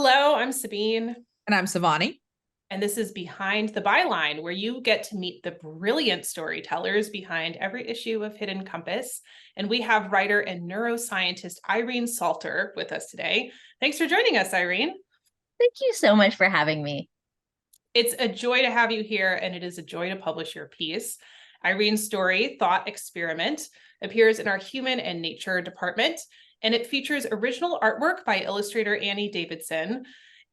Hello, I'm Sabine, And I'm Savani. and this is Behind the Byline, where you get to meet the brilliant storytellers behind every issue of Hidden Compass. And we have writer and neuroscientist Irene Salter with us today. Thanks for joining us, Irene. Thank you so much for having me. It's a joy to have you here, and it is a joy to publish your piece. Irene's story, Thought Experiment, appears in our Human and Nature department, and it features original artwork by illustrator Annie Davidson.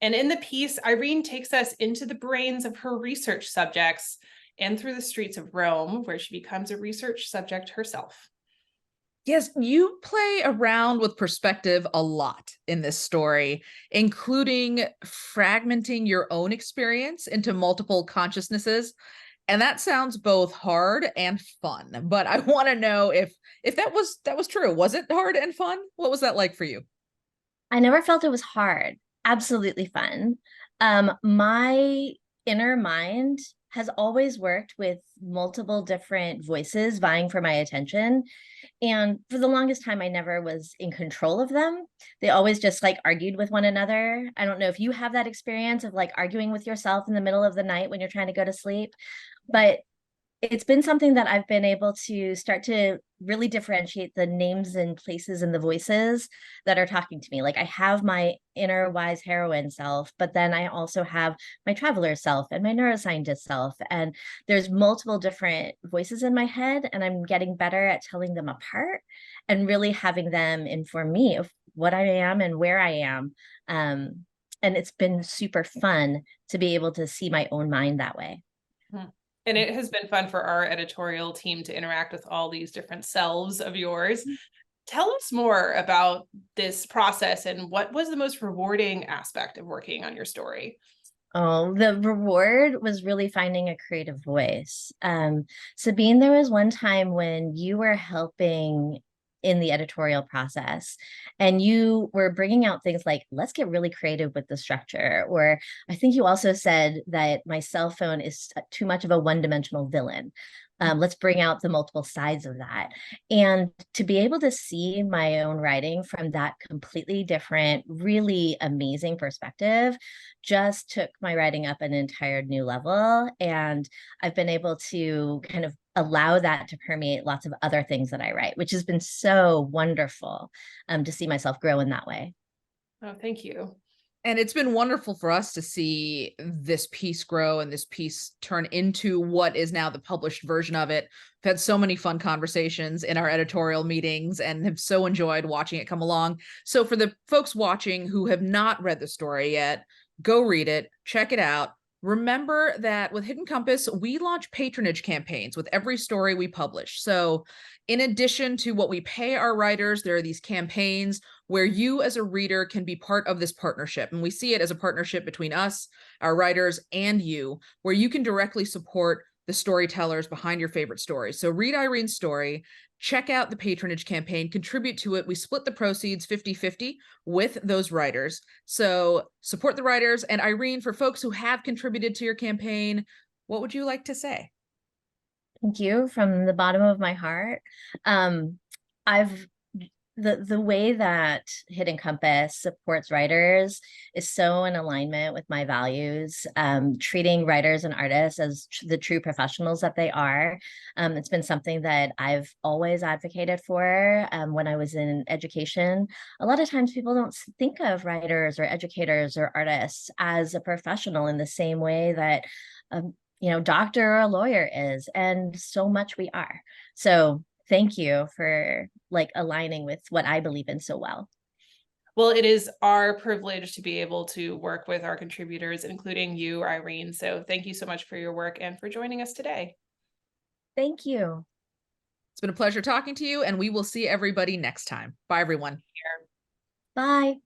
And in the piece, Irene takes us into the brains of her research subjects and through the streets of Rome, where she becomes a research subject herself. Yes, you play around with perspective a lot in this story, including fragmenting your own experience into multiple consciousnesses. And that sounds both hard and fun. But I want to know if that was true. Was it hard and fun? What was that like for you? I never felt it was hard. Absolutely fun. My inner mind has always worked with multiple different voices vying for my attention. And for the longest time, I never was in control of them. They always just like argued with one another. I don't know if you have that experience of like arguing with yourself in the middle of the night when you're trying to go to sleep, but it's been something that I've been able to start to really differentiate the names and places and the voices that are talking to me. Like I have my inner wise heroine self, but then I also have my traveler self and my neuroscientist self. And there's multiple different voices in my head, and I'm getting better at telling them apart and really having them inform me of what I am and where I am. And it's been super fun to be able to see my own mind that way. And it has been fun for our editorial team to interact with all these different selves of yours. Tell us more about this process and what was the most rewarding aspect of working on your story? Oh, the reward was really finding a creative voice. Sabine, there was one time when you were helping in the editorial process and you were bringing out things like, let's get really creative with the structure. Or I think you also said that my cell phone is too much of a one-dimensional villain. Let's bring out the multiple sides of that. And to be able to see my own writing from that completely different, really amazing perspective just took my writing up an entire new level. And I've been able to kind of allow that to permeate lots of other things that I write, which has been so wonderful to see myself grow in that way. Oh, thank you. And it's been wonderful for us to see this piece grow and this piece turn into what is now the published version of it. We've had so many fun conversations in our editorial meetings and have so enjoyed watching it come along. So for the folks watching who have not read the story yet, go read it, check it out. Remember that with Hidden Compass, we launch patronage campaigns with every story we publish. So in addition to what we pay our writers, there are these campaigns where you as a reader can be part of this partnership. And we see it as a partnership between us, our writers, and you, where you can directly support the storytellers behind your favorite stories. So read Irene's story, check out the patronage campaign, contribute to it. We split the proceeds 50-50 with those writers. So support the writers. And Irene, for folks who have contributed to your campaign, what would you like to say? Thank you from the bottom of my heart. I've the way that Hidden Compass supports writers is so in alignment with my values, treating writers and artists as the true professionals that they are. It's been something that I've always advocated for when I was in education. A lot of times people don't think of writers or educators or artists as a professional in the same way that doctor or a lawyer is, and so much we are. So thank you for like aligning with what I believe in so well. Well, it is our privilege to be able to work with our contributors, including you, Irene. So thank you so much for your work and for joining us today. Thank you. It's been a pleasure talking to you, and we will see everybody next time. Bye, everyone. Bye.